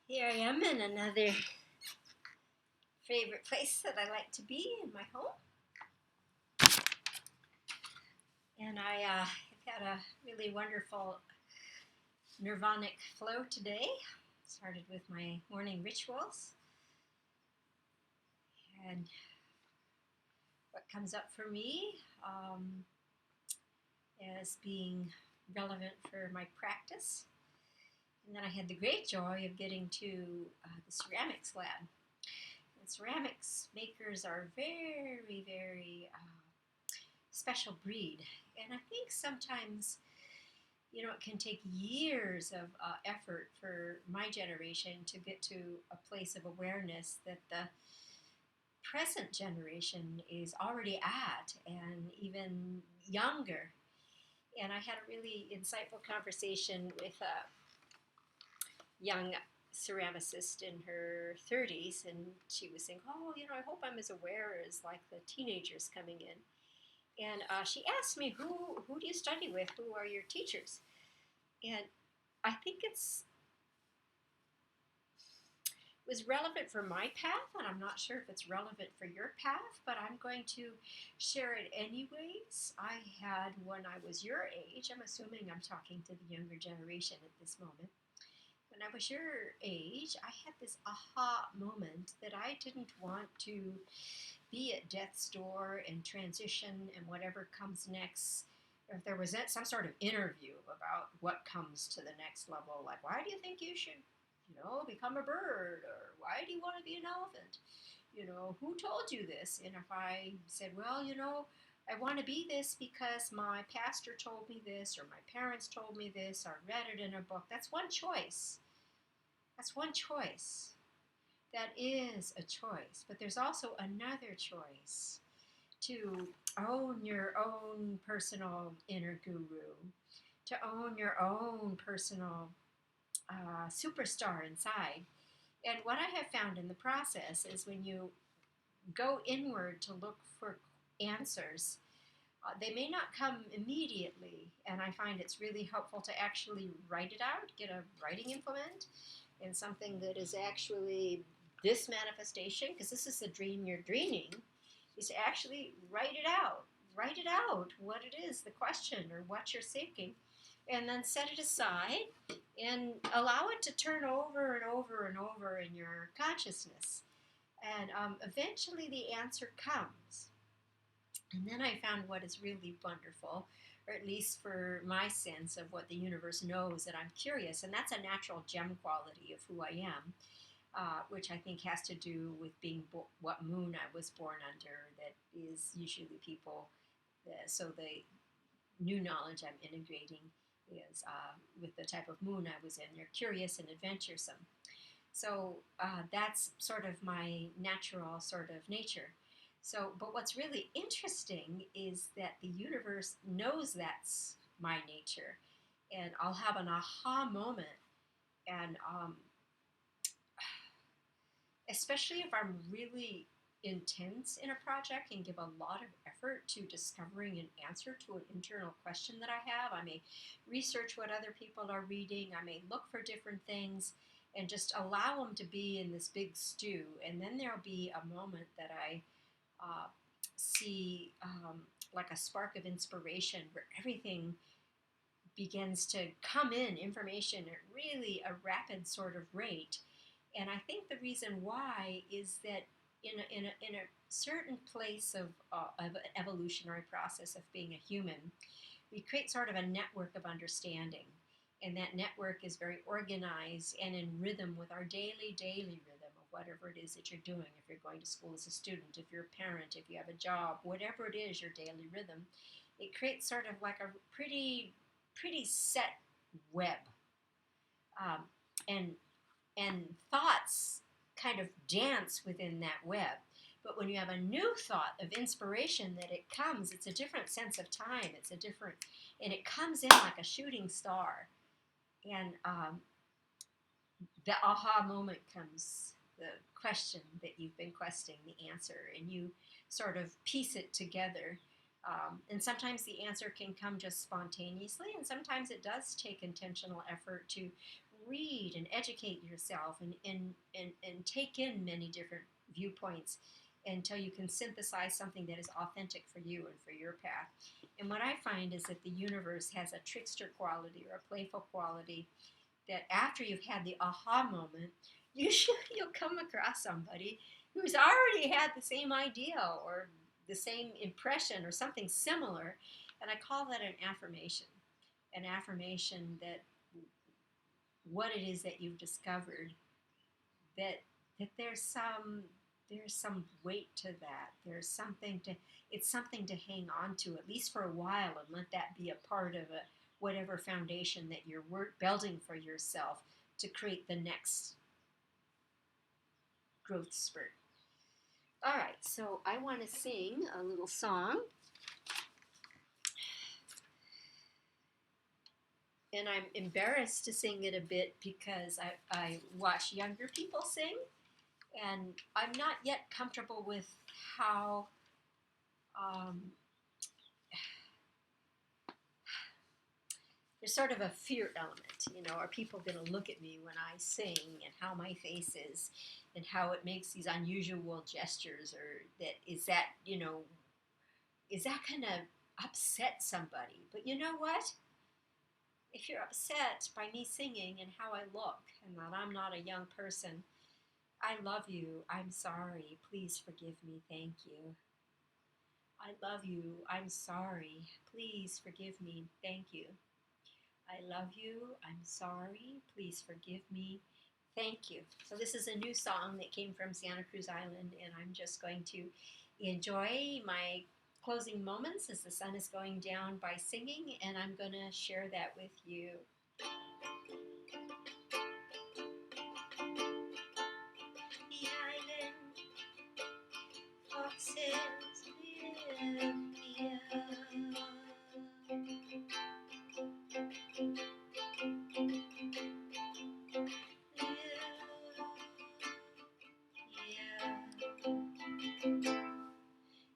Here I am in another favorite place that I like to be in my home. And I have had a really wonderful nirvanic flow today. Started with my morning rituals. And what comes up for me as being relevant for my practice. And then I had the great joy of getting to the ceramics lab. And ceramics makers are very, very special breed. And I think sometimes, it can take years of effort for my generation to get to a place of awareness that the present generation is already at, and even younger. And I had a really insightful conversation with a young ceramicist in her 30s, and she was saying, "Oh, I hope I'm as aware as like the teenagers coming in." And she asked me, who do you study with? Who are your teachers? And I think it was relevant for my path, and I'm not sure if it's relevant for your path, but I'm going to share it anyways. I had, when I was your age, I'm assuming I'm talking to the younger generation at this moment. When I was your age, I had this aha moment that I didn't want to be at death's door and transition and whatever comes next. If there was some sort of interview about what comes to the next level, like, why do you think you should, become a bird? Or why do you want to be an elephant? Who told you this? And if I said, well, I want to be this because my pastor told me this, or my parents told me this, or read it in a book, that's one choice. That's one choice. That is a choice. But there's also another choice to own your own personal inner guru, to own your own personal superstar inside. And what I have found in the process is when you go inward to look for answers, they may not come immediately, and I find it's really helpful to actually write it out, get a writing implement, and something that is actually this manifestation, because this is the dream you're dreaming, is to actually write it out. Write it out, what it is, the question, or what you're seeking, and then set it aside and allow it to turn over and over and over in your consciousness. And eventually the answer comes. And then I found what is really wonderful, or at least for my sense of what the universe knows, that I'm curious, and that's a natural gem quality of who I am, which I think has to do with being what moon I was born under. That is usually people, so the new knowledge I'm integrating is with the type of moon I was in. They're curious and adventuresome. So that's sort of my natural sort of nature. So, but what's really interesting is that the universe knows that's my nature, and I'll have an aha moment, and especially if I'm really intense in a project and give a lot of effort to discovering an answer to an internal question that I have. I may research what other people are reading. I may look for different things and just allow them to be in this big stew. And then there'll be a moment that I see like a spark of inspiration where everything begins to come in, information at really a rapid sort of rate. And I think the reason why is that in a certain place of an evolutionary process of being a human, we create sort of a network of understanding. And that network is very organized and in rhythm with our daily rhythm of whatever it is that you're doing. If you're going to school as a student, if you're a parent, if you have a job, whatever it is, your daily rhythm, it creates sort of like a pretty set web. Um, and thoughts kind of dance within that web. But when you have a new thought of inspiration that it comes, it's a different sense of time. And it comes in like a shooting star. And the aha moment comes, the question that you've been questing, the answer, and you sort of piece it together. And sometimes the answer can come just spontaneously, and sometimes it does take intentional effort to read and educate yourself and take in many different viewpoints until you can synthesize something that is authentic for you and for your path. And what I find is that the universe has a trickster quality or a playful quality that after you've had the aha moment, usually you'll come across somebody who's already had the same idea or the same impression or something similar. And I call that an affirmation that what it is that you've discovered, that there's some weight to that. It's something to hang on to at least for a while and let that be a part of whatever foundation that you're building for yourself to create the next growth spurt. All right, so I want to sing a little song. And I'm embarrassed to sing it a bit because I watch younger people sing, and I'm not yet comfortable with how there's sort of a fear element, are people going to look at me when I sing and how my face is and how it makes these unusual gestures, or is that going to upset somebody? But you know what? If you're upset by me singing and how I look and that I'm not a young person, I love you. I'm sorry. Please forgive me. Thank you. I love you. I'm sorry. Please forgive me. Thank you. I love you. I'm sorry. Please forgive me. Thank you. So this is a new song that came from Santa Cruz Island, and I'm just going to enjoy my closing moments as the sun is going down by singing, and I'm going to share that with you. The island foxes live here.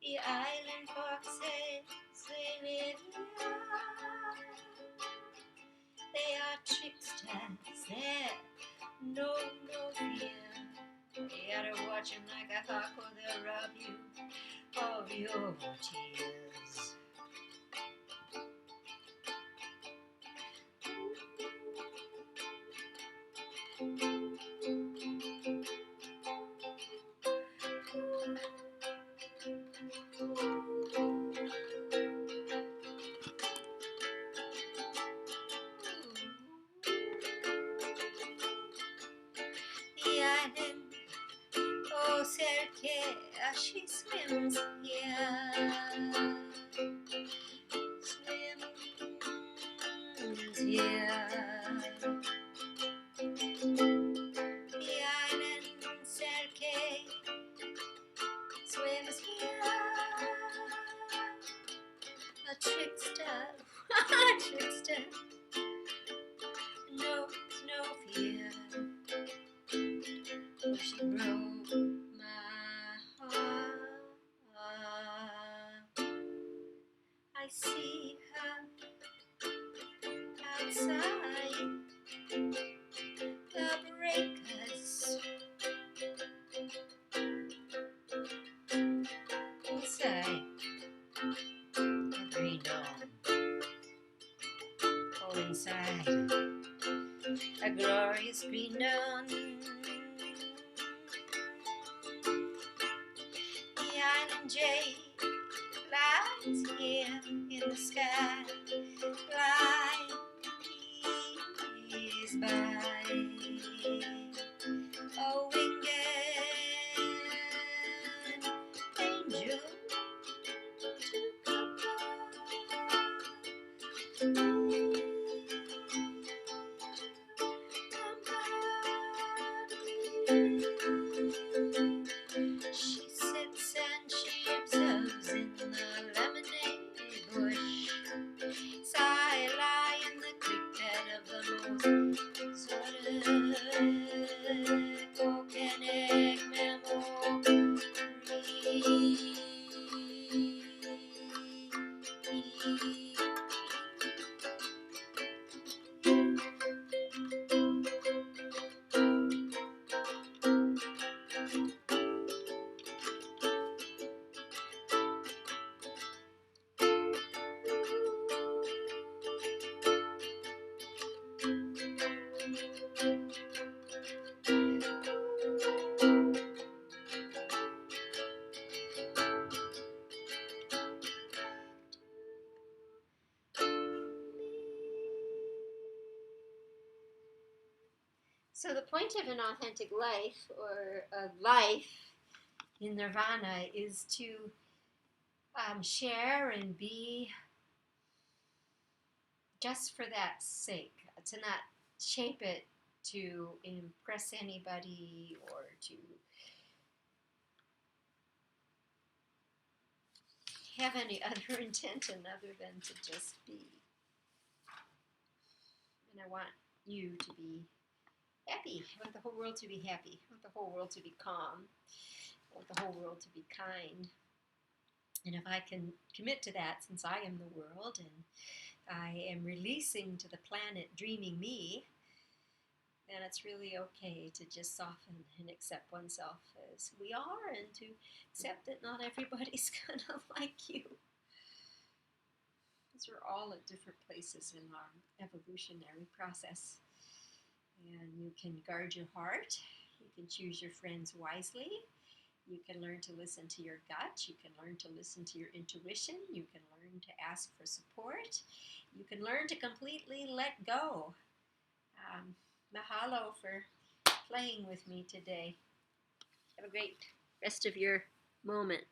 The island foxes, they live here. They are tricksters, they know no fear. You gotta watch them like a hawk or they'll rob you of your tears. The island, oh, Serke, she swims here. Swims here. The island, Serke, swims here. A trickster, a trickster, knows no fear. She broke my heart. I see her outside the breakers. Inside the green dawn. Oh, inside a glorious green dawn. The island jade lies here in the sky, flies by. A winged angel to come She sits and she observes in the lemonade bush. I lie in the creek bed of the most exotic So the point of an authentic life, or a life in nirvana, is to share and be just for that sake, to not shape it to impress anybody or to have any other intention other than to just be. And I want you to be happy. I want the whole world to be happy. I want the whole world to be calm. I want the whole world to be kind. And if I can commit to that, since I am the world and I am releasing to the planet dreaming me, then it's really okay to just soften and accept oneself as we are, and to accept that not everybody's gonna like you. Because we're all at different places in our evolutionary process. And you can guard your heart. You can choose your friends wisely. You can learn to listen to your gut. You can learn to listen to your intuition. You can learn to ask for support. You can learn to completely let go. Mahalo for playing with me today. Have a great rest of your moment.